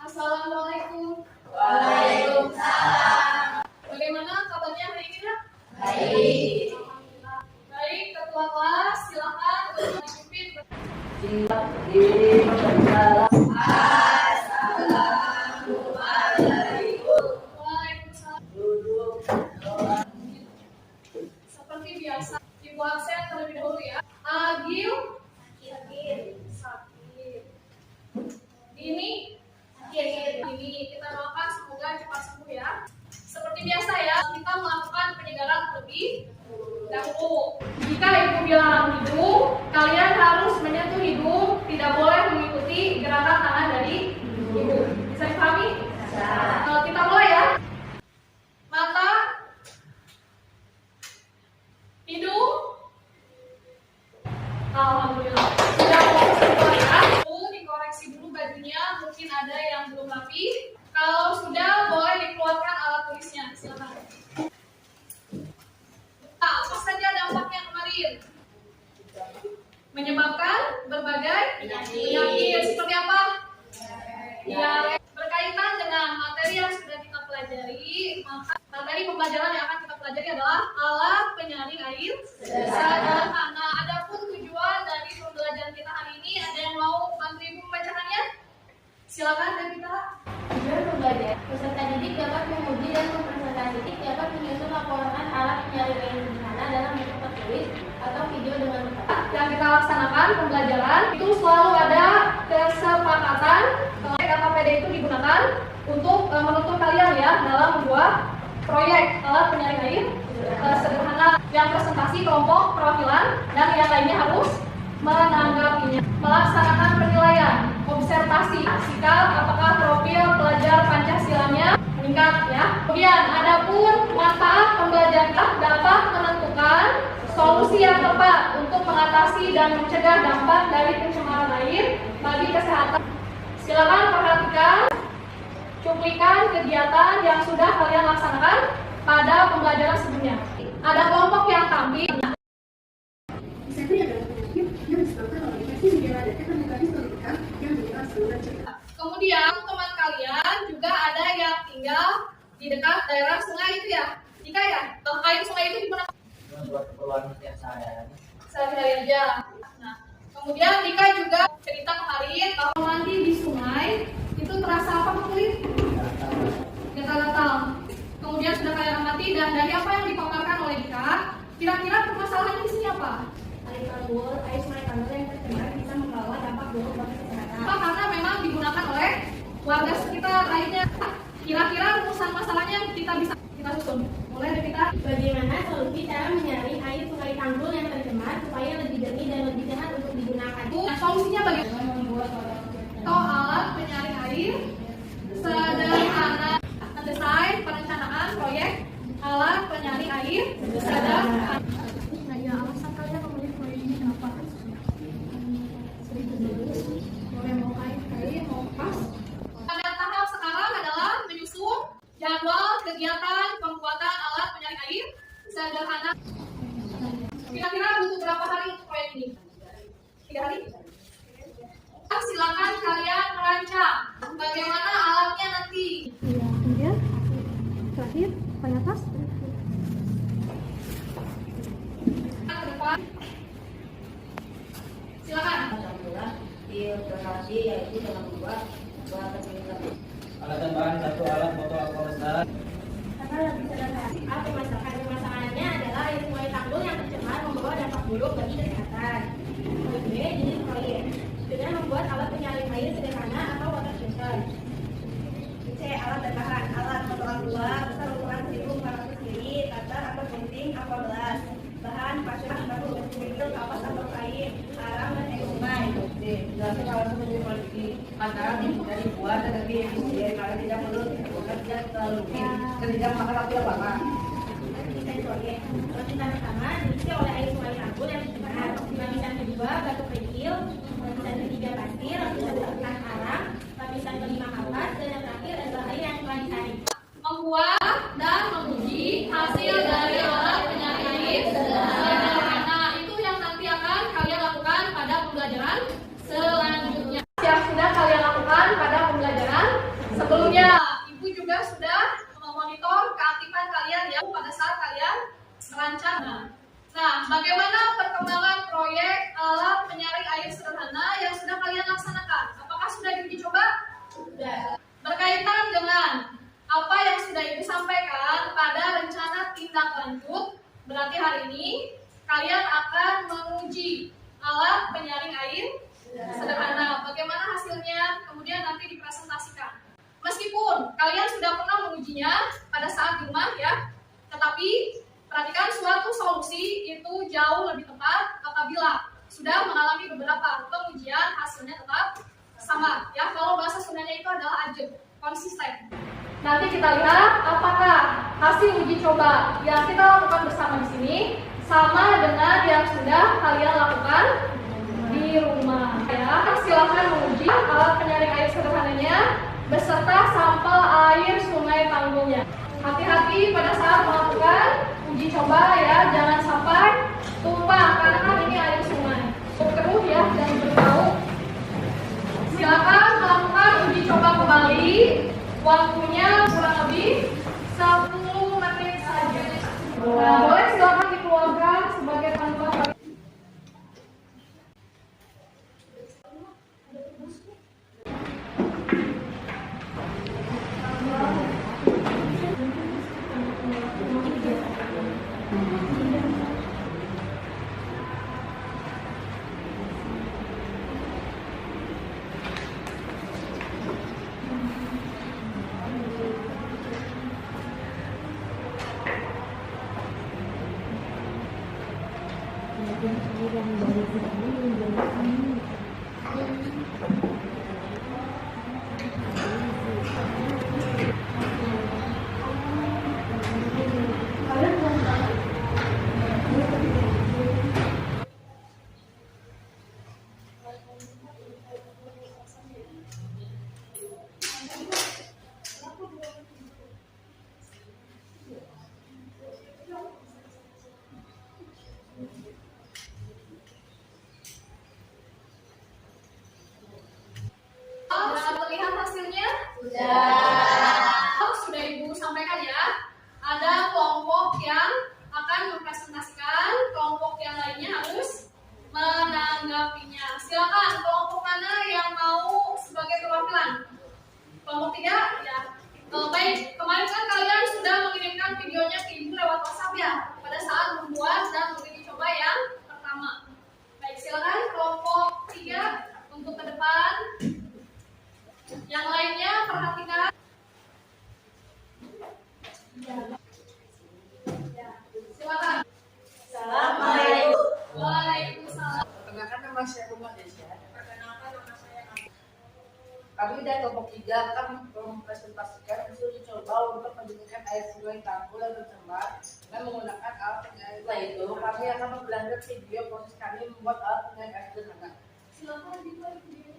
Assalamualaikum. Waalaikumsalam. Bagaimana kabarnya hari ini, Nak? Baik. Alhamdulillah. Baik, ketua kelas, silakan untuk memimpin. Assalamualaikum. Waalaikumsalam. Duduk. Seperti biasa, Ibu absen terlebih dahulu ya. Agil, sakit. Ini kita doakan semoga cepat sembuh ya. Seperti biasa ya, kita melakukan penyegaran terlebih dahulu. Jika ibu bilang hidung, kalian harus menyentuh hidung, tidak boleh mengikuti gerakan tangan dari ibu. Bisa dipahami? Kita mulai ya. Mata, hidung. Alhamdulillah. Sudah fokus semua ya. Dikoreksi dulu bajunya, mungkin ada yang belum rapi. Kalau sudah, boleh dikeluarkan alat tulisnya. Silakan. Nah, apa saja dampaknya kemarin? Menyebabkan berbagai penyakit. Seperti apa? Ya, berkaitan dengan materi yang sudah kita pelajari. Maka materi pembelajaran yang akan kita pelajari adalah alat penyaring air sederhana. Adapun tujuan dari pembelajaran kita hari ini, ada yang mau bantu ibu membacakannya? Silakan, Devita. Tujuan pembelajaran, peserta didik dapat menguji dan peserta didik dapat menyusun laporan alat penyaring air sederhana dalam bentuk tertulis atau video dengan tepat. Yang kita laksanakan pembelajaran itu selalu ada kesepakatan. KPD itu digunakan untuk menuntun kalian ya dalam membuat proyek alat penyaring air sederhana yang presentasi kelompok perwakilan dan yang lainnya harus menanggapinya. Melaksanakan penilaian, observasi, sikap apakah profil pelajar Pancasilanya meningkat ya. Kemudian adapun manfaat pembelajaran dapat menentukan solusi yang tepat untuk mengatasi dan mencegah dampak dari pencemaran air bagi kesehatan. Silakan perhatikan cuplikan kegiatan yang sudah kalian laksanakan pada pembelajaran sebelumnya. Ada kelompok yang tampil. Kemudian teman kalian juga ada yang tinggal di dekat daerah sungai itu ya. Dika ya? Air sungai itu di mana? Buat keperluan setiap saya. Sehari-hari aja. Nah, kemudian Dika juga cerita kemarin bahwa mandi di sungai itu terasa apa Bu kulit? Gatal-gatal. Kemudian sudah kalian amati dan dari apa yang dipaparkan oleh Dika, kira-kira permasalahannya di sini apa? Air sungai Tanggul yang tercemar bisa membawa dampak buruk bagi kesehatan. Apa? Karena memang digunakan oleh warga sekitar lainnya. Kira-kira rumusan masalahnya kita susun. Mulai dari kita. Bagaimana solusi cara menyaring air sungai Tanggul yang tercemar supaya lebih jernih dan lebih sehat untuk digunakan? Nah, solusinya bagaimana? Membuat alat penyaring air sederhana. Mendesain perencanaan proyek alat penyaring air sederhana. Nah, ya alasan kalian memilih proyek ini apa? Boleh mau kain, mau pas. Pada tahap sekarang adalah menyusun jadwal kegiatan pembuatan alat penyaring air sederhana. Kira-kira butuh berapa hari untuk proyek ini? 3 hari? Silakan kalian merancang bagaimana alatnya nanti. Ya, kemudian terakhir paling atas. Ke depan. Silakan. Alhamdulillah, ilustrasi yaitu dengan membuat alat tambahan satu alat foto alkohol besar. Karena lebih sederhana, permasalahannya adalah air sungai Tanggul yang tercemar membawa dampak buruk bagi kesehatan. B. Jenis proyek dengan membuat alat penyaring air sederhana atau water station. C. Alat dan bahan alat foto aqua besar ukuran 1400 mili, tata atau penting aqua. Bahan pasir batu berkumpul kapas atau air arang dan air sungai. D. Jelasin alat menjadi quality antara dari buat dan lebih efisien karena tidak perlu tidak terlalu tidak makan waktu yang lama. Desain proyek. Lapisan pertama diisi oleh air sungai Tanggul yang tercemar. Lapisan kedua batu kerikil. Lapisan ketiga pasir. Lapisan keempat arang. Lapisan kelima kapas dan yang terakhir adalah air yang telah disaring. Membuat dan menguji hasil dari alat penyaring air sederhana. Itu yang nanti akan kalian lakukan pada pembelajaran selanjutnya. Yang sudah kalian lakukan pada pembelajaran Berkaitan dengan apa yang sudah Ibu sampaikan pada rencana tindak lanjut, berarti hari ini kalian akan menguji alat penyaring air sederhana. Bagaimana hasilnya? Kemudian nanti dipresentasikan. Meskipun kalian sudah pernah mengujinya pada saat di rumah ya, tetapi perhatikan suatu solusi itu jauh lebih tepat apabila sudah mengalami beberapa pengujian, hasilnya tetap sama ya. Kalau bahasa Sundanya itu adalah ajeg, konsisten. Nanti kita lihat apakah hasil uji coba yang kita lakukan bersama di sini sama dengan yang sudah kalian lakukan di rumah ya. Silakan menguji alat penyaring air sederhananya beserta sampel air sungai Tanggulnya. Hati-hati pada saat melakukan uji coba ya, jangan sampai tumpah karena kan ini air sungai. Keruh ya dan berbau. Silakan melakukan uji coba kembali. Waktunya kurang lebih 10 menit saja. Nah, boleh silakan dikeluarkan sebagai panduan. Terlihat hasilnya? Sudah Ibu sampaikan ya. Ada kelompok yang akan mempresentasikan, kelompok yang lainnya harus menanggapinya. Silakan kelompok mana yang mau sebagai perwakilan? Kelompok 3 ya. Baik, kemarin kan kalian sudah mengirimkan videonya ke Ibu lewat WhatsApp ya pada saat membuat dan menguji coba yang pertama. Baik, silakan kelompok 3 untuk ke depan. Yang lainnya perhatikan. Silakan. Assalamualaikum. Waalaikumsalam. Perkenalkan nama saya Rumah Desya. Kami dari kelompok 3 akan mempresentasikan hasil uji coba untuk menjadikan air sungai Tanggul yang tercemar dengan menggunakan alat penyaring. Setelah itu, kami akan memperlihatkan video proses kami membuat alat penyaring air sederhana. Silakan dibuat video.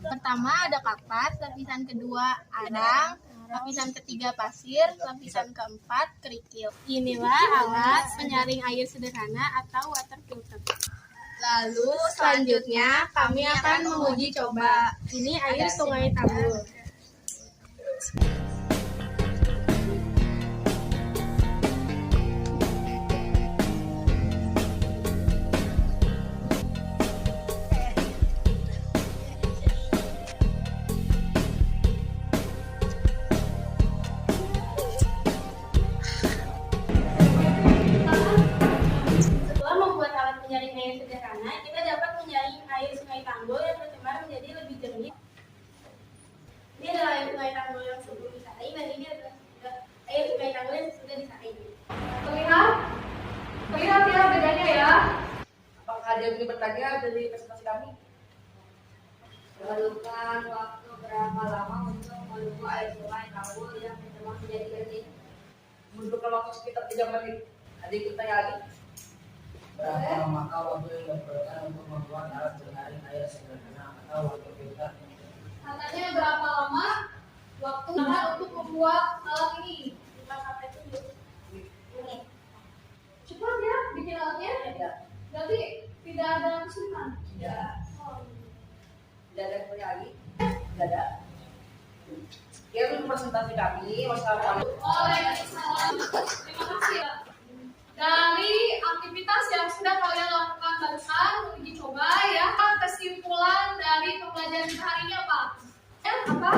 Pertama ada kapas, lapisan kedua adang, lapisan ketiga pasir, lapisan keempat kerikil. Inilah alat penyaring air sederhana atau water filter. Lalu selanjutnya kami akan menguji coba. Ini air sungai Tanggul. Penyaring air sederhana, kita dapat menyaring air sungai Tanggul yang tercemar menjadi lebih jernih. Ini adalah air sungai Tanggul yang sebelum disaring dan ini adalah air sungai Tanggul yang sudah disaring. Terlihat ya bedanya ya. Apakah ada yang ingin bertanya dari presentasi kami? Tentukan waktu berapa lama untuk menunggu air sungai tanggul yang tercemar menjadi jernih. Membutuhkan waktu sekitar 3 menit. Adik kita lagi. Berapa lamakah waktu yang diperlukan untuk membuat alat penyaring air sederhana atau waktu filter? Katanya berapa lama waktu untuk membuat alat ini? 5 sampai 7 menit. Cepat ya bikin alatnya. Tidak. Berarti tidak ada kesulitan. Tidak. Oh. Tidak ada yang lagi. Tidak ada. Ya, itu presentasi kami. Wassalamualaikum. Waalaikumsalam. Terima kasih ya. Dari aktivitas yang sudah kalian lakukan barusan uji coba ya, kesimpulan dari pembelajaran kita hari ini apa? Apa?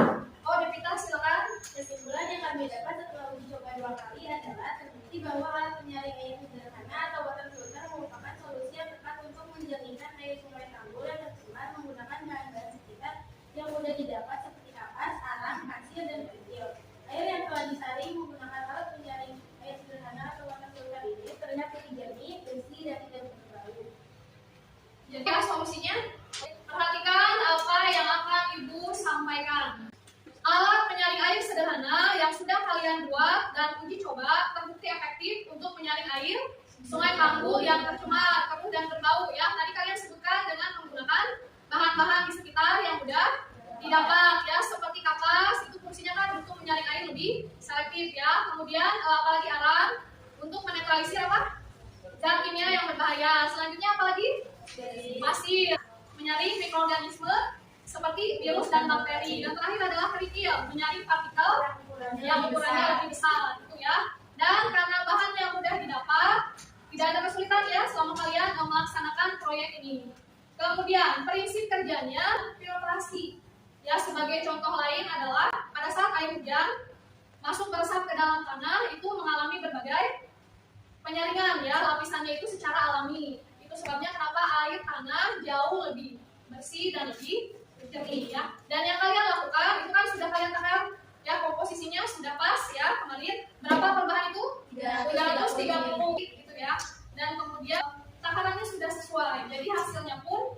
Oh, Devita silakan. Kesimpulan yang kami dapat setelah uji coba 2 kali adalah terbukti bahwa alat penyaring air sederhana atau water filter merupakan solusi yang tepat untuk menjernihkan air sungai tanggul yang tercemar menggunakan bahan-bahan sekitar yang mudah didapat seperti kapas, arang, pasir, dan pentil. Air yang telah disaring menggunakan alat penyaring air sederhana atau water filter ini terlihat lebih jernih, bersih, dan tidak berbau. Jadi solusinya, perhatikan apa yang akan Ibu sampaikan. Alat penyaring air sederhana yang sudah kalian buat dan uji coba terbukti efektif untuk menyaring air sungai tanggul yang tercemar, keruh dan berbau ya. Tadi kalian sebutkan dengan menggunakan bahan-bahan di sekitar yang mudah didapat ya, seperti kapas itu fungsinya kan untuk menyaring air lebih selektif ya. Kemudian apalagi arang untuk menetralisir apa? Zat kimia yang berbahaya. Selanjutnya apalagi? Masih menyaring mikroorganisme seperti virus dan bakteri. Dan terakhir adalah kerikil, menyaring partikel yang ukurannya lebih besar, gitu ya. Dan karena bahan yang mudah didapat, tidak ada kesulitan ya selama kalian melaksanakan proyek ini. Kemudian prinsip kerjanya filtrasi. Ya, sebagai contoh lain adalah pada saat air hujan masuk meresap ke dalam tanah itu mengalami berbagai penyaringan ya, lapisannya itu secara alami. Itu sebabnya kenapa air tanah jauh lebih bersih dan lebih jernih ya. Dan yang kalian lakukan itu kan sudah kalian takar ya, komposisinya sudah pas ya. Kemarin berapa per bahan itu? 330 gitu ya. Dan kemudian takarannya sudah sesuai. Jadi hasilnya pun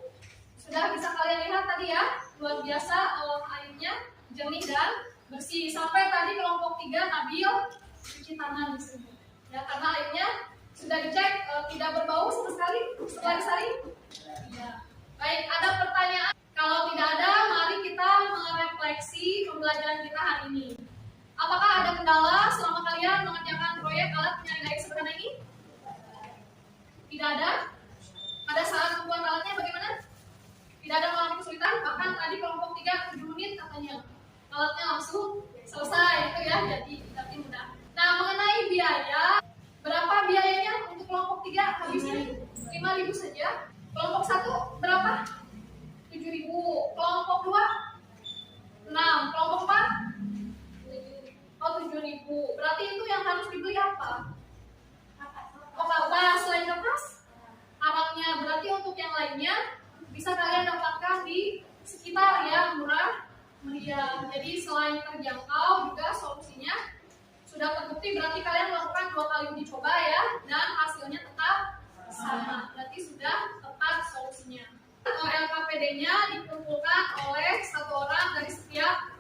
sudah bisa kalian lihat tadi ya, luar biasa airnya jernih dan bersih. Sampai tadi kelompok 3 Nabil cuci tangan di sini. Ya, karena airnya sudah dicek tidak berbau sama sekali setelah disaring. Ya. Baik, ada pertanyaan? Kalau tidak ada, mari kita merefleksi pembelajaran kita hari ini. Apakah ada kendala selama kalian mengerjakan proyek alat penyaring air sederhana ini? Tidak ada? Pada saat membuat alatnya bagaimana? Tidak ada mengalami kesulitan, bahkan tadi kelompok 3 7 menit katanya. Alatnya langsung selesai itu ya, jadi tapi mudah. Nah, mengenai biaya, berapa biayanya untuk kelompok 3 habisnya? 5.000 saja. Kelompok 1 berapa? 7.000. Kelompok 2 6. Kelompok 4 7.000. Berarti itu yang harus dibeli apa? Oh, kapas. Selain kapas, arangnya. Berarti untuk yang lainnya bisa kalian dapatkan di sekitar ya, murah meriah. Jadi selain terjangkau juga solusinya sudah terbukti. Berarti kalian melakukan 2 kali uji coba ya, dan hasilnya tetap sama. Berarti sudah tepat solusinya. LKPD-nya dikumpulkan oleh 1 orang dari setiap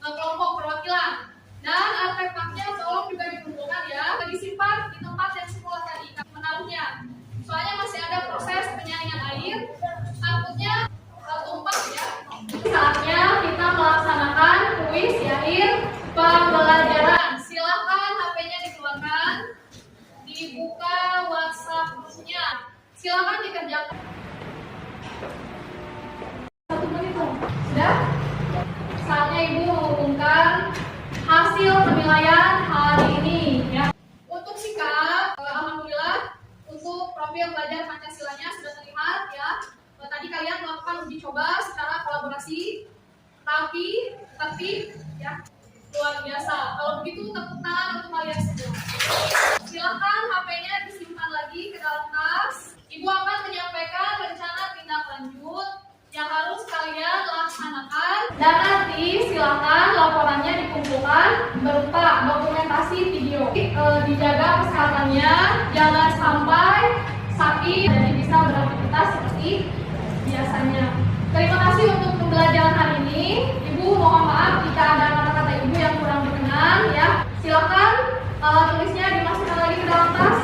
kelompok perwakilan. Dan artefaknya tolong juga dikumpulkan ya, disimpan di tempat yang semula tadi menaruhnya. Soalnya masih ada proses penyaringan air, takutnya tumpah ya. Saatnya kita melaksanakan kuis akhir pembelajaran. Silakan HP-nya dikeluarkan, dibuka WhatsApp-nya. Silakan dikerjakan. 1 menit dong. Sudah? Saatnya Ibu mengumumkan hasil penilaian hari ini ya. Untuk sikap, alhamdulillah untuk profil belajar Pancasilanya sudah terlihat ya. Tadi kalian melakukan uji coba secara kolaborasi, tapi tertib ya, luar biasa. Kalau begitu tepuk tangan untuk kalian semua. Silakan HP-nya disimpan lagi ke dalam tas. Ibu akan menyampaikan rencana tindak lanjut yang harus kalian laksanakan, dan nanti silakan laporannya dikumpulkan berupa dokumentasi video. Dijaga kesehatannya, jangan sampai sakit, jadi bisa beraktivitas seperti biasanya. Terima kasih untuk pembelajaran hari ini. Ibu mohon maaf jika ada kata-kata ibu yang kurang berkenan ya. Silakan tulisnya dimasukkan lagi ke dalam tas.